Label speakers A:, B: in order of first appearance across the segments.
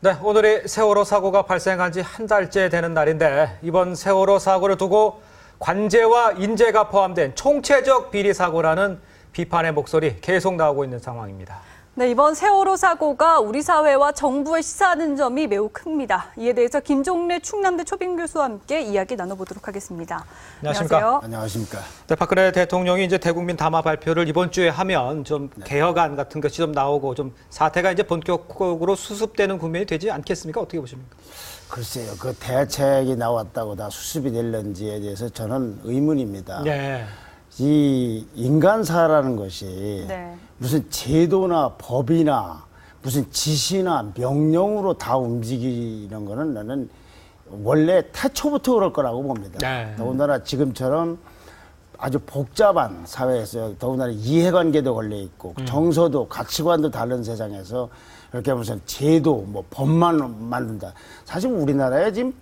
A: 네, 오늘이 세월호 사고가 발생한 지 한 달째 되는 날인데 이번 세월호 사고를 두고 관제와 인재가 포함된 총체적 비리 사고라는 비판의 목소리 계속 나오고 있는 상황입니다.
B: 네, 이번 세월호 사고가 우리 사회와 정부에 시사하는 점이 매우 큽니다. 이에 대해서 김종래 충남대 초빙 교수와 함께 이야기 나눠보도록 하겠습니다.
A: 안녕하십니까?
C: 안녕하십니까?
A: 네, 박근혜 대통령이 이제 대국민 담화 발표를 이번 주에 하면 좀 개혁안 같은 것이 좀 나오고 좀 사태가 이제 본격적으로 수습되는 국면이 되지 않겠습니까? 어떻게 보십니까?
C: 글쎄요, 그 대책이 나왔다고 다 수습이 될런지에 대해서 저는 의문입니다.
A: 네.
C: 이 인간사라는 것이
B: 네.
C: 무슨 제도나 법이나 무슨 지시나 명령으로 다 움직이는 거는 나는 원래 태초부터 그럴 거라고 봅니다.
A: 네.
C: 더군다나 지금처럼 아주 복잡한 사회에서 더군다나 이해관계도 걸려 있고 정서도 가치관도 다른 세상에서 이렇게 무슨 제도 뭐 법만 만든다. 사실 우리나라에 지금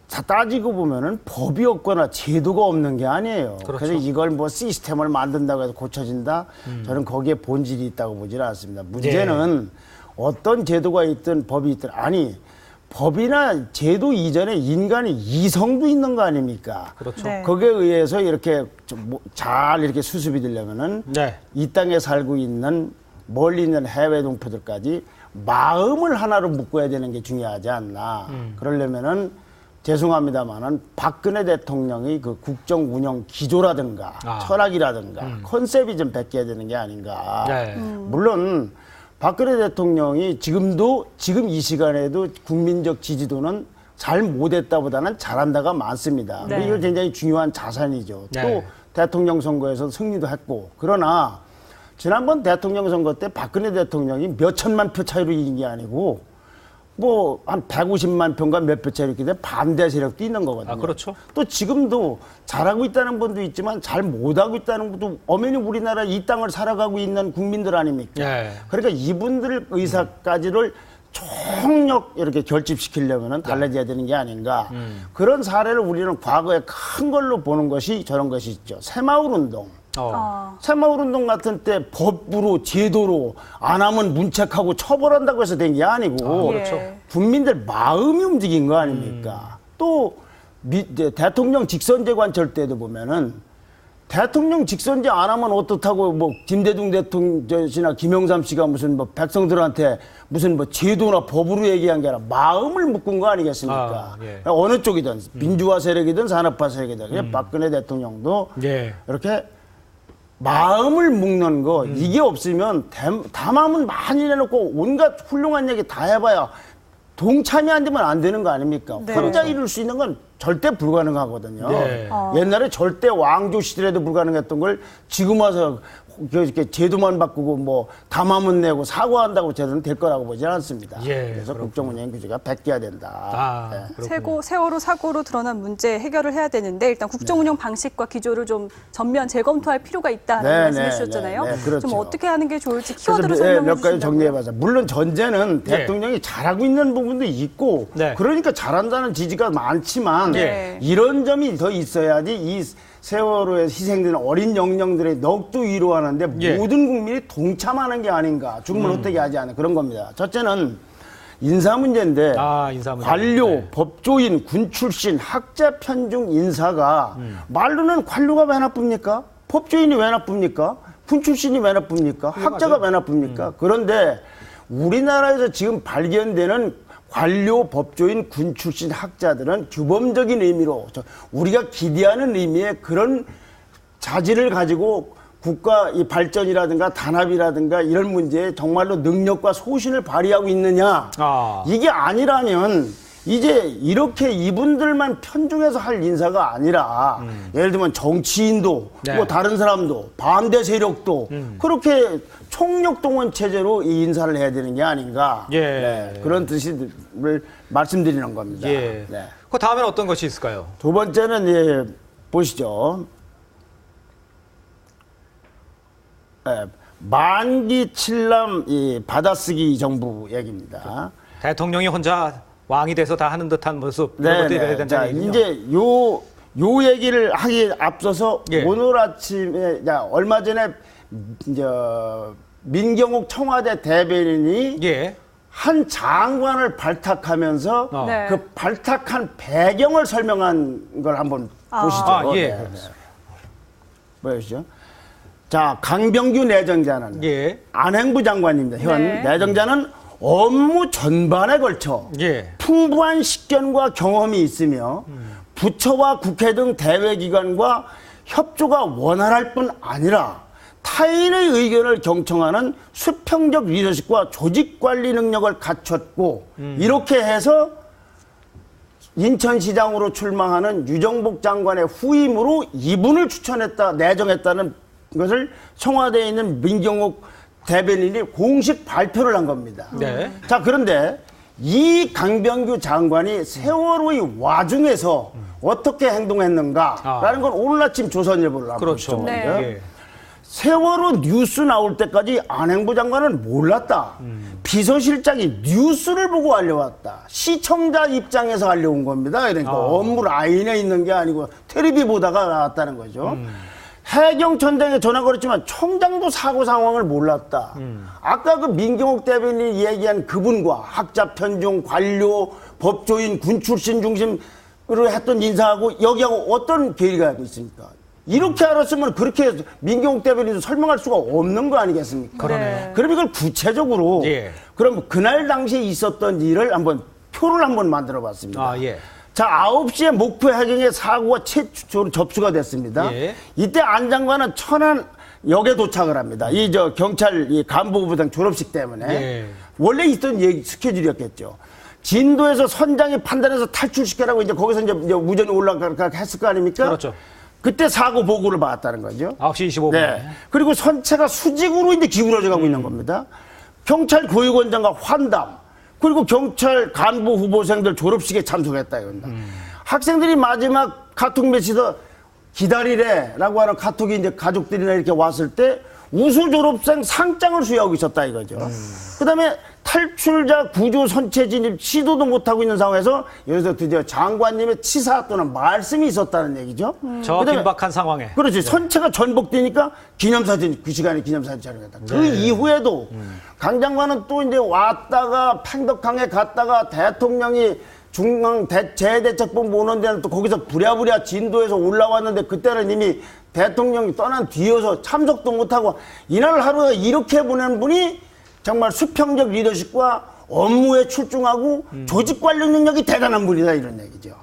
C: 다 따지고 보면은 법이 없거나 제도가 없는 게 아니에요.
A: 그렇죠.
C: 그래서 이걸 뭐 시스템을 만든다고 해서 고쳐진다? 저는 거기에 본질이 있다고 보지는 않습니다. 문제는 어떤 제도가 있든 법이 있든 아니 법이나 제도 이전에 인간의 이성도 있는 거 아닙니까?
A: 그렇죠.
B: 네.
C: 거기에 의해서 이렇게 잘 이렇게 수습이 되려면은
A: 네.
C: 이 땅에 살고 있는 멀리 있는 해외 동포들까지 마음을 하나로 묶어야 되는 게 중요하지 않나. 그러려면은 죄송합니다만은 박근혜 대통령의 그 국정 운영 기조라든가 철학이라든가 컨셉이 좀 바뀌어야 되는 게 아닌가.
A: 네.
C: 물론 박근혜 대통령이 지금 이 시간에도 국민적 지지도는 잘 못했다보다는 잘한다가 많습니다.
B: 네.
C: 이거 굉장히 중요한 자산이죠.
A: 네.
C: 또 대통령 선거에서 승리도 했고 그러나 지난번 대통령 선거 때 박근혜 대통령이 몇 천만 표 차이로 이긴 게 아니고 뭐 한 150만 표인가 몇 표 차이로 이렇게 돼 반대 세력도 있는 거거든요.
A: 아, 그렇죠.
C: 또 지금도 잘하고 있다는 분도 있지만 잘 못하고 있다는 분도 엄연히 우리나라 이 땅을 살아가고 있는 국민들 아닙니까?
A: 네.
C: 그러니까 이분들 의사까지를 총력 이렇게 결집시키려면 달라져야 되는 게 아닌가. 그런 사례를 우리는 과거에 큰 걸로 보는 것이 저런 것이 있죠. 새마을 운동. 새마을 운동 같은 때 법으로 제도로 안 하면 문책하고 처벌한다고 해서 된 게 아니고
B: 그렇죠.
C: 국민들 마음이 움직인 거 아닙니까? 또 대통령 직선제 관철 때도 보면은 대통령 직선제 안 하면 어떻다고 뭐 김대중 대통령이나 김영삼 씨가 무슨 뭐 백성들한테 무슨 뭐 제도나 법으로 얘기한 게 아니라 마음을 묶은 거 아니겠습니까?
A: 예.
C: 어느 쪽이든 민주화 세력이든 산업화 세력이든 박근혜 대통령도 이렇게 마음을 묶는 거 이게 없으면 담화문 많이 내놓고 온갖 훌륭한 얘기 다 해봐야 동참이 안 되면 안 되는 거 아닙니까?
B: 네.
C: 혼자 이룰 수 있는 건 절대 불가능하거든요.
A: 네.
C: 옛날에 절대 왕조 시대에도 불가능했던 걸 지금 와서 이렇게 제도만 바꾸고 뭐 담화문 내고 사과한다고 저는 될 거라고 보지 않습니다.
A: 예,
C: 그래서
A: 그렇군요.
C: 국정운영 규제가 바뀌어야 된다. 네.
B: 세월호 사고로 드러난 문제 해결을 해야 되는데 일단 국정운영 방식과 기조를 좀 전면 재검토할 필요가 있다는 말씀해 주셨잖아요.
C: 그렇죠.
B: 좀 어떻게 하는 게 좋을지 키워드로
C: 그래서
B: 설명해
C: 몇 가지
B: 주신다고요?
C: 정리해봐서 물론 전제는 대통령이 잘하고 있는 부분도 있고 그러니까 잘한다는 지지가 많지만 이런 점이 더 있어야지 이 세월호에 희생되는 어린 영령들의 넋도 위로하는데 모든 국민이 동참하는 게 아닌가. 죽음을 헛되게 하지 않은 그런 겁니다. 첫째는 인사 문제인데
A: 인사 문제.
C: 관료, 법조인, 군 출신, 학자 편중 인사가 말로는 관료가 왜 나쁩니까? 법조인이 왜 나쁩니까? 군 출신이 왜 나쁩니까? 학자가 왜 나쁩니까? 그런데 우리나라에서 지금 발견되는 관료, 법조인, 군 출신 학자들은 규범적인 의미로 우리가 기대하는 의미의 그런 자질을 가지고 국가 이 발전이라든가 단합이라든가 이런 문제에 정말로 능력과 소신을 발휘하고 있느냐. 이게 아니라면 이제 이렇게 이분들만 편중해서 할 인사가 아니라 예를 들면 정치인도 뭐 다른 사람도 반대 세력도 그렇게 총력동원 체제로 이 인사를 해야 되는 게 아닌가. 그런 뜻을 말씀드리는 겁니다.
A: 그 다음에는 어떤 것이 있을까요?
C: 두 번째는 보시죠. 만기 칠남 받아쓰기 정부 얘기입니다.
A: 대통령이 혼자 왕이 돼서 다 하는 듯한 모습.
C: 자, 이제 요 얘기를 하기에 앞서서 오늘 아침에 얼마 전에 민경욱 청와대 대변인이 한 장관을 발탁하면서
B: 네.
C: 그 발탁한 배경을 설명한 걸 한번 보시죠.
A: 예.
C: 네. 보여주시죠. 자, 강병규 내정자는
A: 예.
C: 안행부 장관입니다. 현
B: 네.
C: 내정자는 업무 전반에 걸쳐
A: 예.
C: 풍부한 식견과 경험이 있으며 부처와 국회 등 대외기관과 협조가 원활할 뿐 아니라 타인의 의견을 경청하는 수평적 리더십과 조직관리 능력을 갖췄고 이렇게 해서 인천시장으로 출마하는 유정복 장관의 후임으로 이분을 추천했다, 내정했다는 것을 청와대에 있는 민경욱 대변인이 공식 발표를 한 겁니다.
A: 네.
C: 자, 그런데 이 강병규 장관이 세월호의 와중에서 어떻게 행동했는가라는 건 오늘 아침 조선일보를 한번
A: 그렇죠.
C: 보죠.
B: 네.
A: 예.
C: 세월호 뉴스 나올 때까지 안행부 장관은 몰랐다. 비서실장이 뉴스를 보고 알려왔다. 시청자 입장에서 알려온 겁니다. 그러니까 업무 라인에 있는 게 아니고 텔레비 보다가 나왔다는 거죠. 해경청장에 전화 걸었지만 청장도 사고 상황을 몰랐다. 아까 그 민경욱 대변인이 얘기한 그분과 학자 편중, 관료, 법조인, 군 출신 중심으로 했던 인사하고 여기하고 어떤 괴리가 있습니까? 이렇게 알았으면 그렇게 민경욱 대변인도 설명할 수가 없는 거 아니겠습니까?
B: 네.
C: 그럼 이걸 구체적으로
A: 예.
C: 그럼 그날 당시에 있었던 일을 한번 표를 한번 만들어 봤습니다.
A: 아, 예.
C: 자, 9시에 목포 해경에 사고가 최초로 접수가 됐습니다.
A: 예.
C: 이때 안 장관은 천안역에 도착을 합니다. 이 경찰 이 간부부장 졸업식 때문에.
A: 예.
C: 원래 있던 스케줄이었겠죠. 진도에서 선장이 판단해서 탈출시키라고 이제 거기서 이제 우전이 올라가게 했을 거 아닙니까?
A: 그렇죠.
C: 그때 사고 보고를 받았다는 거죠.
A: 9시 25분.
C: 네. 그리고 선체가 수직으로 이제 기울어져 가고 있는 겁니다. 경찰 교육원장과 환담, 그리고 경찰 간부 후보생들 졸업식에 참석했다 이건다. 학생들이 마지막 카톡 메시지에서 기다리래라고 하는 카톡이 이제 가족들이나 이렇게 왔을 때 우수 졸업생 상장을 수여하고 있었다 이거죠. 그다음에 탈출자 구조 선체 진입 시도도 못하고 있는 상황에서 여기서 드디어 장관님의 치사 또는 말씀이 있었다는 얘기죠.
A: 저
C: 그다음에
A: 긴박한 상황에.
C: 그렇지. 선체가 전복되니까 기념사진, 그 시간에 기념사진 촬영했다. 그 이후에도 강 장관은 또 이제 왔다가 팽덕항에 갔다가 대통령이 중앙 재해대책본부 오는 데는 또 거기서 부랴부랴 진도에서 올라왔는데 그때는 이미 대통령이 떠난 뒤여서 참석도 못하고 이날 하루에 이렇게 보낸 분이 정말 수평적 리더십과 업무에 출중하고 조직관리 능력이 대단한 분이다 이런 얘기죠.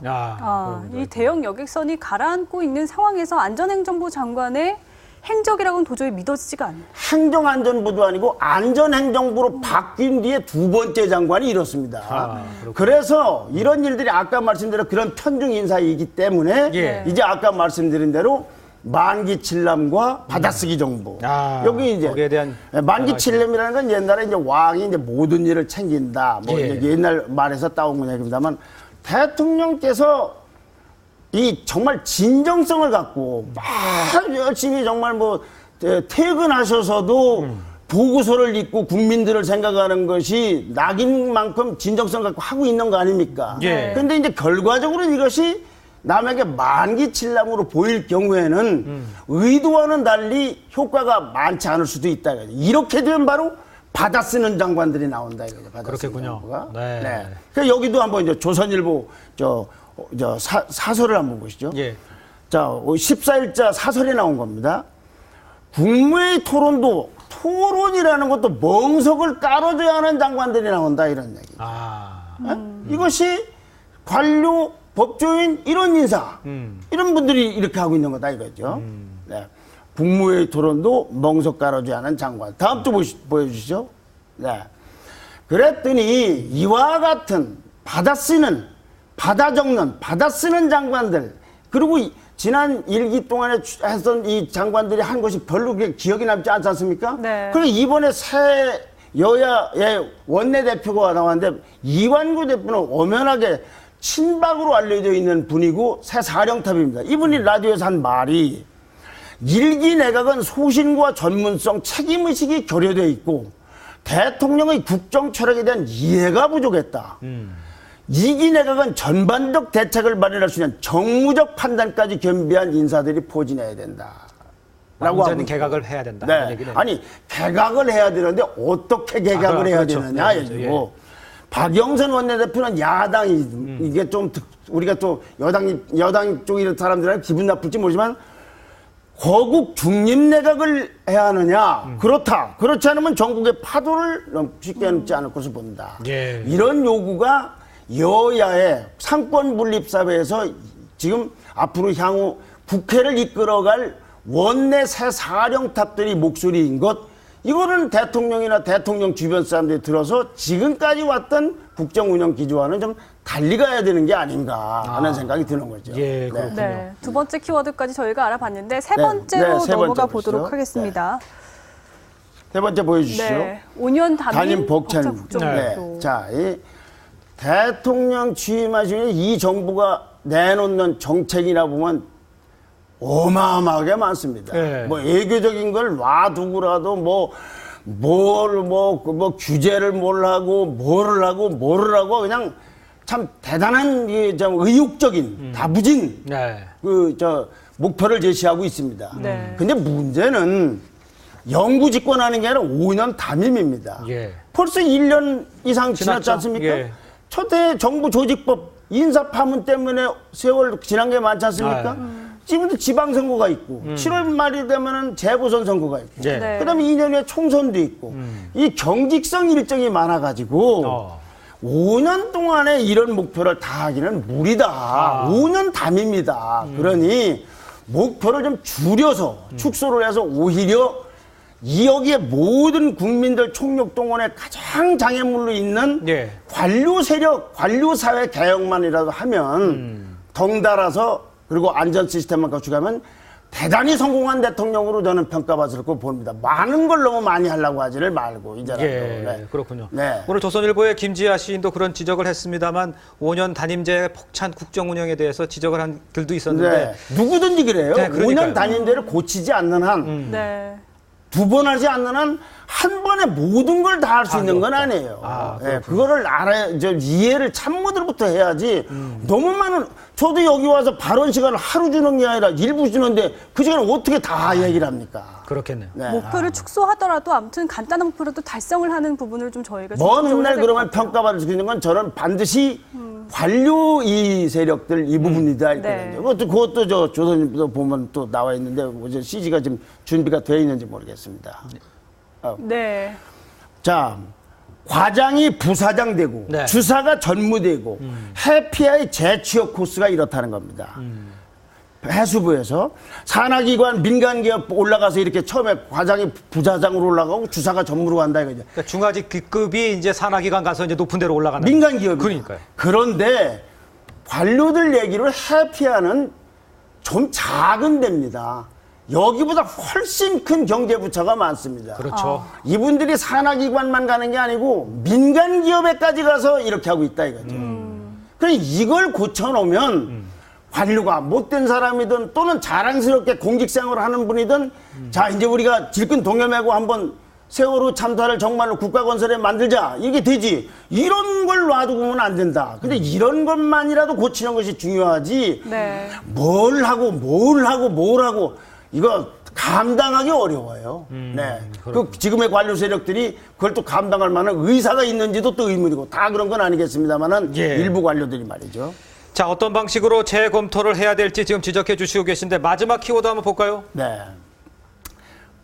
B: 이 대형 여객선이 가라앉고 있는 상황에서 안전행정부 장관의 행적이라고는 도저히 믿어지지가 않아요.
C: 행정안전부도 아니고 안전행정부로 바뀐 뒤에 두 번째 장관이 이렇습니다. 그래서 이런 일들이 아까 말씀드린 그런 편중 인사이기 때문에
A: 예.
C: 이제 아까 말씀드린 대로 만기 칠남과 받아쓰기 정부. 여기 이제
A: 거기에 대한
C: 만기 칠남이라는 건 옛날에 이제 왕이 이제 모든 일을 챙긴다. 뭐
A: 예.
C: 이제 옛날 말에서 따온 얘기입니다만 대통령께서 이 정말 진정성을 갖고 막 열심히 정말 뭐 퇴근하셔서도 보고서를 읽고 국민들을 생각하는 것이 낙인만큼 진정성 갖고 하고 있는 거 아닙니까?
A: 예.
C: 그런데 이제 결과적으로 이것이 남에게 만기칠남으로 보일 경우에는 의도와는 달리 효과가 많지 않을 수도 있다. 이렇게 되면 바로 받아쓰는 장관들이 나온다.
A: 그렇겠군요. 네.
C: 네. 그러니까 여기도 한번 이제 조선일보 사설을 한번 보시죠.
A: 예.
C: 자, 14일자 사설에 나온 겁니다. 국무회의 토론도 토론이라는 것도 멍석을 깔아줘야 하는 장관들이 나온다 이런 얘기. 이것이 관료, 법조인 이런 인사 이런 분들이 이렇게 하고 있는 거다 이거죠. 네. 국무회의 토론도 멍석 깔아줘야 하는 장관. 다음 주 보여주시죠. 네. 그랬더니 이와 같은 받아 적는, 받아 쓰는 장관들, 그리고 지난 일기 동안에 했던 이 장관들이 한 것이 별로 기억이 남지 않지 않습니까?
B: 네.
C: 그리고 이번에 새 여야의 원내대표가 나왔는데 이완구 대표는 엄연하게 친박으로 알려져 있는 분이고 새 사령탑입니다. 이분이 라디오에서 한 말이 일기 내각은 소신과 전문성, 책임의식이 결여되어 있고 대통령의 국정 철학에 대한 이해가 부족했다. 2기 내각은 전반적 대책을 마련할 수 있는 정무적 판단까지 겸비한 인사들이 포진해야 된다. 라고
A: 완전
C: 하고
A: 개각을 해야 된다.
C: 네.
A: 얘기네.
C: 아니 개각을 해야 되는데 어떻게 개각을 해야
A: 그렇죠.
C: 되느냐
A: 네,
C: 얘기고 박영선 원내대표는 야당이 이게 좀 우리가 또 여당 쪽에 사람들은 기분 나쁠지 모르지만 거국 중립 내각을 해야 하느냐 그렇다 그렇지 않으면 전국의 파도를 쉽게 넘지 않을 것을 본다.
A: 예.
C: 이런 요구가 여야의 상권 분립 사회에서 지금 앞으로 향후 국회를 이끌어갈 원내 새 사령탑들이 목소리인 것, 이거는 대통령이나 대통령 주변 사람들이 들어서 지금까지 왔던 국정 운영 기조와는 좀 달리 가야 되는 게 아닌가 하는 생각이 드는 거죠.
A: 예, 그렇군요.
B: 네, 두 번째 키워드까지 저희가 알아봤는데 세 번째로
C: 세
B: 넘어가
C: 번째
B: 보도록
C: 보시죠.
B: 하겠습니다.
C: 세 번째 보여주시죠.
B: 네, 5년
C: 담임 복찬.
B: 국정교수.
C: 자, 이 대통령 취임하시면 이 정부가 내놓는 정책이나 보면 어마어마하게 많습니다.
A: 네.
C: 뭐 애교적인 걸 놔두고라도 뭐 규제를 뭐를 하고 그냥 참 대단한 좀 의욕적인 다부진
A: 네.
C: 목표를 제시하고 있습니다.
B: 네.
C: 근데 문제는 영구 집권하는 게 아니라 5년 담임입니다.
A: 예.
C: 벌써 1년 이상 지났지
A: 지났죠?
C: 않습니까?
A: 예.
C: 초대 정부 조직법 인사 파문 때문에 세월 지난 게 많지 않습니까? 지금도 지방선거가 있고 7월 말이 되면은 재보선 선거가 있고
A: 예.
B: 네.
C: 그다음에 2년 후에 총선도 있고 이 경직성 일정이 많아가지고 5년 동안에 이런 목표를 다 하기는 무리다. 5년 담입니다. 그러니 목표를 좀 줄여서 축소를 해서 오히려 여기에 모든 국민들 총력 동원에 가장 장애물로 있는
A: 예.
C: 관료 세력, 관료 사회 개혁만이라도 하면 덩달아서 그리고 안전 시스템만 갖추가면 대단히 성공한 대통령으로 저는 평가받을 거 봅니다. 많은 걸 너무 많이 하려고 하지를 말고 이제라도.
A: 예,
C: 네.
A: 그렇군요.
C: 네.
A: 오늘 조선일보의 김지아 시인도 그런 지적을 했습니다만 5년 단임제 폭찬 국정 운영에 대해서 지적을 한 글도 있었는데
C: 네. 누구든지 그래요.
A: 네, 그러니까요.
C: 5년 단임제를 고치지 않는 한
B: 네.
C: 두 번 하지 않는 한 한 번에 모든 걸 다 할 수 있는 건 아니에요. 예, 그거를 이해를 참모들부터 해야지. 너무 많은, 저도 여기 와서 발언 시간을 하루 주는 게 아니라 일부 주는데 그 시간을 어떻게 다 얘기를 합니까?
A: 그렇겠네요.
C: 네.
B: 목표를 축소하더라도 아무튼 간단한 목표라도 달성을 하는 부분을 좀 저희가
C: 먼
B: 중점적으로
C: 훗날
B: 해야 될것
C: 그러면
B: 같아요.
C: 평가받을 수 있는 건 저는 반드시 관료 이 세력들 이 부분이다
B: 네.
C: 했거든요. 그것도 저 조선일보 보면 또 나와 있는데 어제 CG가 지금 준비가 되어 있는지 모르겠습니다.
B: 네.
C: 자, 과장이 부사장 되고
A: 네.
C: 주사가 전무되고 해피아이 재취업 코스가 이렇다는 겁니다. 해수부에서 산하기관 민간기업 올라가서 이렇게 처음에 과장이 부사장으로 올라가고 주사가 전무로 간다 이거죠.
A: 그러니까 중하직 B급이 이제 산하기관 가서 이제 높은 데로 올라가는
C: 민간기업이.
A: 그러니까요.
C: 그런데 관료들 얘기를 해피아는 좀 작은 데입니다. 여기보다 훨씬 큰 경제부처가 많습니다.
A: 그렇죠.
C: 이분들이 산하기관만 가는 게 아니고 민간기업에까지 가서 이렇게 하고 있다 이거죠. 그러니까 이걸 고쳐놓으면 관료가 못된 사람이든 또는 자랑스럽게 공직생활을 하는 분이든 자 이제 우리가 질끈 동여매고 한번 세월호 참사를 정말로 국가건설에 만들자 이게 되지. 이런 걸 놔두고 보면 안 된다. 근데 이런 것만이라도 고치는 것이 중요하지.
B: 네.
C: 뭘 하고 이거 감당하기 어려워요. 네. 그 지금의 관료 세력들이 그걸 또 감당할 만한 의사가 있는지도 또 의문이고 다 그런 건 아니겠습니다만은
A: 예.
C: 일부 관료들이 말이죠.
A: 자, 어떤 방식으로 재검토를 해야 될지 지금 지적해 주시고 계신데 마지막 키워드 한번 볼까요?
C: 네.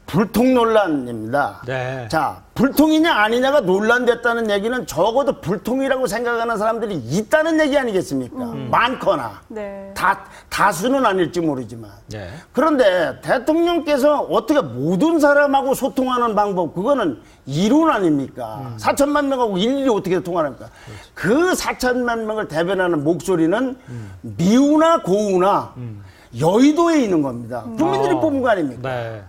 C: 불통 논란입니다.
A: 네.
C: 자, 불통이냐 아니냐가 논란됐다는 얘기는 적어도 불통이라고 생각하는 사람들이 있다는 얘기 아니겠습니까? 많거나.
B: 네.
C: 다수는 아닐지 모르지만.
A: 네.
C: 그런데 대통령께서 어떻게 모든 사람하고 소통하는 방법, 그거는 이론 아닙니까? 4천만 명하고 일일이 어떻게 통하는가? 그 4천만 명을 대변하는 목소리는 미우나 고우나 여의도에 있는 겁니다. 국민들이 뽑은 거 아닙니까?
A: 네.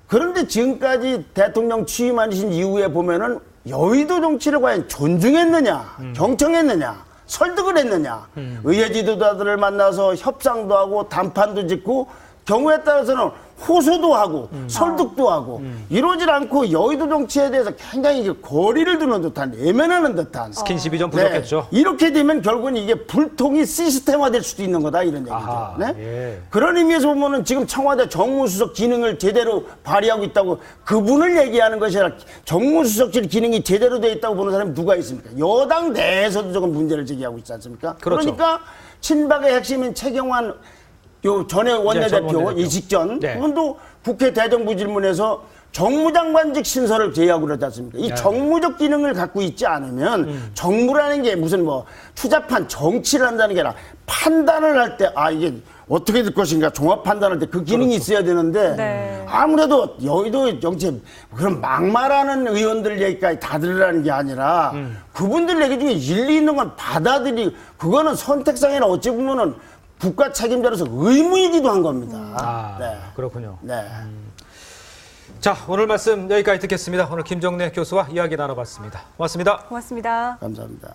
C: 그런데 지금까지 대통령 취임하신 이후에 보면은 여의도 정치를 과연 존중했느냐, 경청했느냐, 설득을 했느냐, 의회 지도자들을 만나서 협상도 하고 담판도 짓고 경우에 따라서는 호소도 하고 설득도 하고 이러질 않고 여의도 정치에 대해서 굉장히 이게 거리를 두는 듯한 외면하는 듯한
A: 스킨십이 좀 부족했죠.
C: 네. 이렇게 되면 결국은 이게 불통이 시스템화될 수도 있는 거다 이런 얘기죠.
A: 아하,
C: 네?
A: 예.
C: 그런 의미에서 보면은 지금 청와대 정무수석 기능을 제대로 발휘하고 있다고 그분을 얘기하는 것이 아니라 정무수석실 기능이 제대로 되어 있다고 보는 사람이 누가 있습니까? 여당 내에서도 조금 문제를 제기하고 있지 않습니까?
A: 그렇죠.
C: 그러니까 친박의 핵심인 최경환 요 전에 원내대표
A: 원내대표.
C: 이직 전
A: 네.
C: 그분도 국회 대정부 질문에서 정무장관직 신설을 제의하고 그러지 않습니까? 이 정무적 기능을 갖고 있지 않으면 정무라는 게 무슨 뭐 추잡한 정치를 한다는 게 아니라 판단을 할 때 이게 어떻게 될 것인가 종합 판단할 때 그 기능이 있어야 되는데
B: 네. 아무래도
C: 여의도 정치 그런 막말하는 의원들 얘기까지 다 들으라는 게 아니라 그분들 얘기 중에 일리 있는 건 받아들이고 그거는 선택상이나 어찌 보면은 국가 책임자로서 의무이기도 한 겁니다. 네.
A: 그렇군요.
C: 네.
A: 자, 오늘 말씀 여기까지 듣겠습니다. 오늘 김정래 교수와 이야기 나눠봤습니다. 고맙습니다.
B: 고맙습니다.
C: 감사합니다.